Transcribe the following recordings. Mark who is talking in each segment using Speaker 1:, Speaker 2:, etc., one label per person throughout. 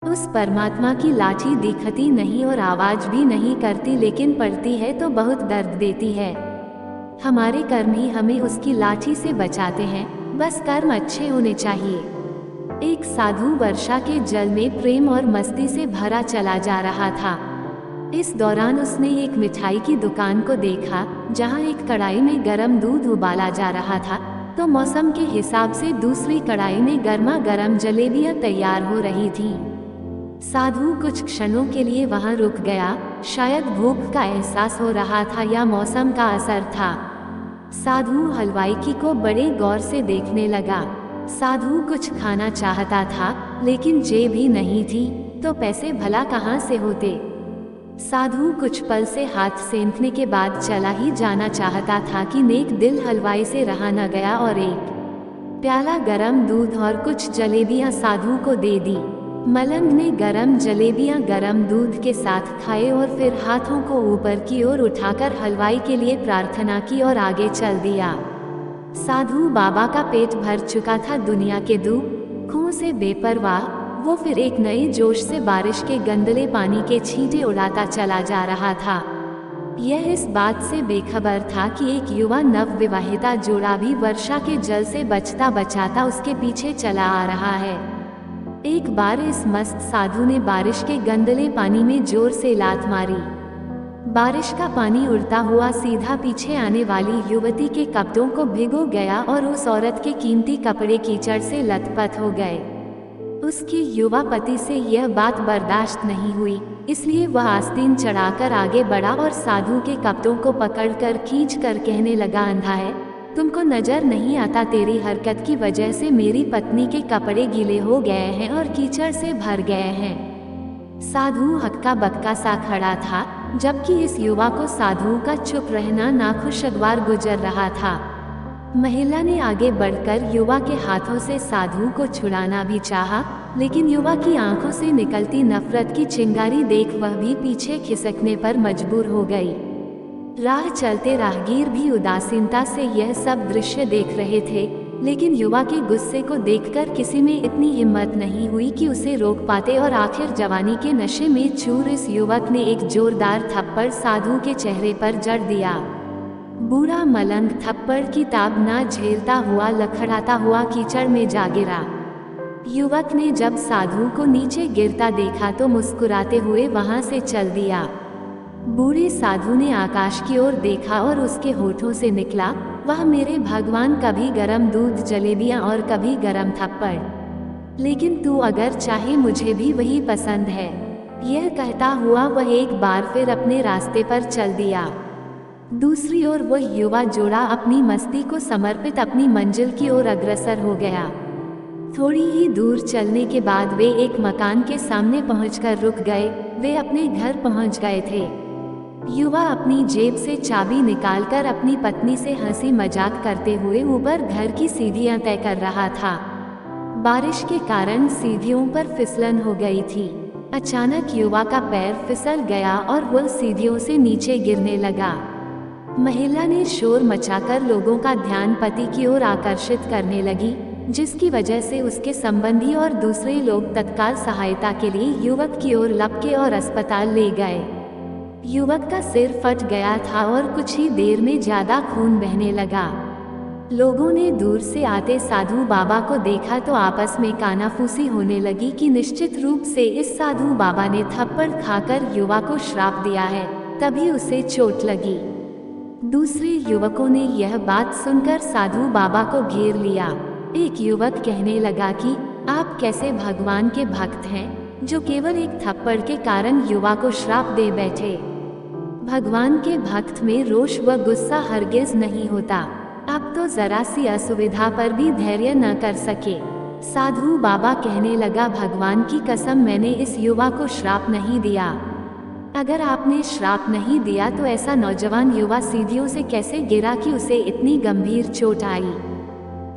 Speaker 1: उस परमात्मा की लाठी दिखती नहीं और आवाज भी नहीं करती, लेकिन पड़ती है तो बहुत दर्द देती है। हमारे कर्म ही हमें उसकी लाठी से बचाते हैं, बस कर्म अच्छे होने चाहिए। एक साधु वर्षा के जल में प्रेम और मस्ती से भरा चला जा रहा था। इस दौरान उसने एक मिठाई की दुकान को देखा, जहां एक कढ़ाई में गर्म दूध उबाला जा रहा था, तो मौसम के हिसाब से दूसरी कढ़ाई में गर्मा गर्म जलेबियां तैयार हो रही थीं। साधु कुछ क्षणों के लिए वहां रुक गया, शायद भूख का एहसास हो रहा था या मौसम का असर था। साधु हलवाई की को बड़े गौर से देखने लगा। साधु कुछ खाना चाहता था, लेकिन जेब ही नहीं थी, तो पैसे भला कहाँ से होते। साधु कुछ पल से हाथ सेंकने के बाद चला ही जाना चाहता था कि नेक दिल हलवाई से रहा न गया और एक प्याला गरम दूध और कुछ जलेबियां साधु को दे दी। मलंग ने गरम जलेबियां गरम दूध के साथ खाए और फिर हाथों को ऊपर की ओर उठाकर हलवाई के लिए प्रार्थना की और आगे चल दिया। साधु बाबा का पेट भर चुका था दुनिया के दुखों से बेपरवाह। वो फिर एक नए जोश से बारिश के गंदले पानी के छींटे उड़ाता चला जा रहा था। यह इस बात से बेखबर था कि एक युवा नवविवाहिता जोड़ा भी वर्षा के जल से बचता बचाता उसके पीछे चला आ रहा है। एक बार इस मस्त साधु ने बारिश के गंदले पानी में जोर से लात मारी। बारिश का पानी उड़ता हुआ सीधा पीछे आने वाली युवती के कपड़ों को भिगो गया और उस औरत के कीमती कपड़े कीचड़ से लथपथ हो गए। उसके युवा पति से यह बात बर्दाश्त नहीं हुई, इसलिए वह आस्तीन चढ़ाकर आगे बढ़ा और साधु के कपड़ों को पकड़कर खींचकर कहने लगा, अंधा है, तुमको नजर नहीं आता तेरी हरकत की वजह से मेरी पत्नी के कपड़े गीले हो गए हैं और कीचड़ से भर गए हैं। साधु हक्का बक्का सा खड़ा था, जबकि इस युवा को साधु का चुप रहना नाखुशगवार गुजर रहा था। महिला ने आगे बढ़कर युवा के हाथों से साधु को छुड़ाना भी चाहा, लेकिन युवा की आंखों से निकलती नफरत की चिंगारी देख वह भी पीछे खिसकने पर मजबूर हो गई। राह चलते राहगीर भी उदासीनता से यह सब दृश्य देख रहे थे, लेकिन युवा के गुस्से को देखकर किसी में इतनी हिम्मत नहीं हुई कि उसे रोक पाते और आखिर जवानी के नशे में चूर इस युवक ने एक जोरदार थप्पड़ साधु के चेहरे पर जड़ दिया। बूढ़ा मलंग थप्पड़ की ताब ना झेलता हुआ लखड़ाता हुआ कीचड़ में जा गिरा। युवक ने जब साधु को नीचे गिरता देखा तो मुस्कुराते हुए वहां से चल दिया। बूढ़े साधु ने आकाश की ओर देखा और उसके होठों से निकला, वह मेरे भगवान, कभी गरम दूध जलेबियां और कभी गरम थप्पड़, लेकिन तू अगर चाहे मुझे भी वही पसंद है। यह कहता हुआ वह एक बार फिर अपने रास्ते पर चल दिया। दूसरी ओर वह युवा जोड़ा अपनी मस्ती को समर्पित अपनी मंजिल की ओर अग्रसर हो गया। थोड़ी ही दूर चलने के बाद वे एक मकान के सामने पहुंचकर रुक गए। वे अपने घर पहुंच गए थे। युवा अपनी जेब से चाबी निकालकर अपनी पत्नी से हंसी मजाक करते हुए ऊपर घर की सीढ़ियां तय कर रहा था। बारिश के कारण सीढ़ियों पर फिसलन हो गई थी। अचानक युवा का पैर फिसल गया और वह सीढ़ियों से नीचे गिरने लगा। महिला ने शोर मचाकर लोगों का ध्यान पति की ओर आकर्षित करने लगी, जिसकी वजह से उसके संबंधी और दूसरे लोग तत्काल सहायता के लिए युवक की ओर लपके और अस्पताल ले गए। युवक का सिर फट गया था और कुछ ही देर में ज्यादा खून बहने लगा। लोगों ने दूर से आते साधु बाबा को देखा तो आपस में कानाफूसी होने लगी कि निश्चित रूप से इस साधु बाबा ने थप्पड़ खाकर युवा को श्राप दिया है, तभी उसे चोट लगी। दूसरे युवकों ने यह बात सुनकर साधु बाबा को घेर लिया। एक युवक कहने लगा कि आप कैसे भगवान के भक्त हैं, जो केवल एक थप्पड़ के कारण युवा को श्राप दे बैठे। भगवान के भक्त में रोष व गुस्सा हरगिज नहीं होता। अब तो जरा सी असुविधा पर भी धैर्य न कर सके। साधु बाबा कहने लगा, भगवान की कसम, मैंने इस युवा को श्राप नहीं दिया। अगर आपने श्राप नहीं दिया तो ऐसा नौजवान युवा सीढ़ियों से कैसे गिरा कि उसे इतनी गंभीर चोट आई।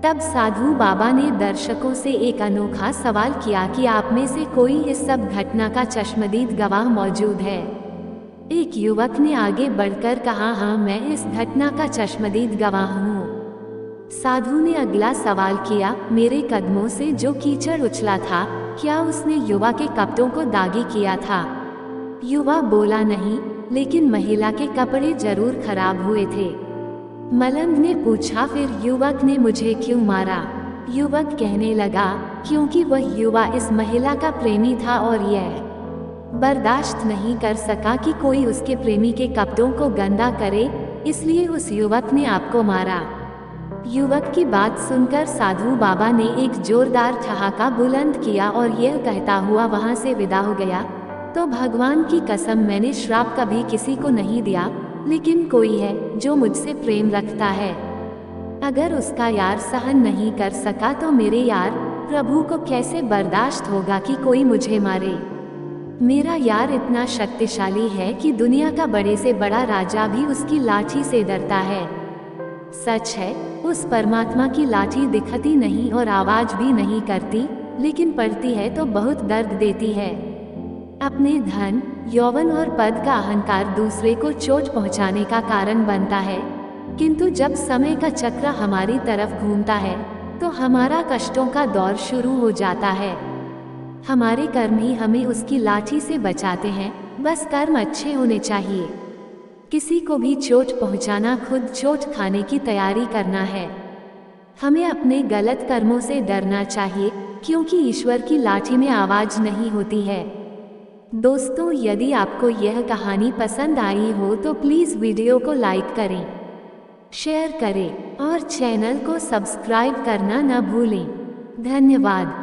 Speaker 1: तब साधु बाबा ने दर्शकों से एक अनोखा सवाल किया कि आप में से कोई इस सब घटना का चश्मदीद गवाह मौजूद है। एक युवक ने आगे बढ़कर कहा, हाँ, मैं इस घटना का चश्मदीद गवाह हूँ। साधु ने अगला सवाल किया, मेरे कदमों से जो कीचड़ उछला था, क्या उसने युवा के कपड़ों को दागी किया था? युवा बोला नहीं, लेकिन महिला के कपड़े जरूर खराब हुए थे। मलंग ने पूछा, फिर युवक ने मुझे क्यों मारा? युवक कहने लगा, क्योंकि वह युवा इस महिला का प्रेमी था और यह बर्दाश्त नहीं कर सका कि कोई उसके प्रेमी के कपड़ों को गंदा करे, इसलिए उस युवक ने आपको मारा। युवक की बात सुनकर साधु बाबा ने एक जोरदार ठहाका बुलंद किया और यह कहता हुआ वहां से विदा हो गया, तो भगवान की कसम, मैंने श्राप कभी किसी को नहीं दिया, लेकिन कोई है जो मुझसे प्रेम रखता है। अगर उसका यार सहन नहीं कर सका तो मेरे यार प्रभु को कैसे बर्दाश्त होगा कि कोई मुझे मारे? मेरा यार इतना शक्तिशाली है कि दुनिया का बड़े से बड़ा राजा भी उसकी लाठी से डरता है। सच है, उस परमात्मा की लाठी दिखती नहीं और आवाज भी नहीं करती, लेकिन पड़ती है तो बहुत दर्द देती है। अपने धन, यौवन और पद का अहंकार दूसरे को चोट पहुंचाने का कारण बनता है, किंतु जब समय का चक्र हमारी तरफ घूमता है तो हमारा कष्टों का दौर शुरू हो जाता है। हमारे कर्म ही हमें उसकी लाठी से बचाते हैं, बस कर्म अच्छे होने चाहिए। किसी को भी चोट पहुंचाना खुद चोट खाने की तैयारी करना है। हमें अपने गलत कर्मों से डरना चाहिए, क्योंकि ईश्वर की लाठी में आवाज नहीं होती है। दोस्तों, यदि आपको यह कहानी पसंद आई हो तो प्लीज़ वीडियो को लाइक करें, शेयर करें और चैनल को सब्सक्राइब करना न भूलें। धन्यवाद।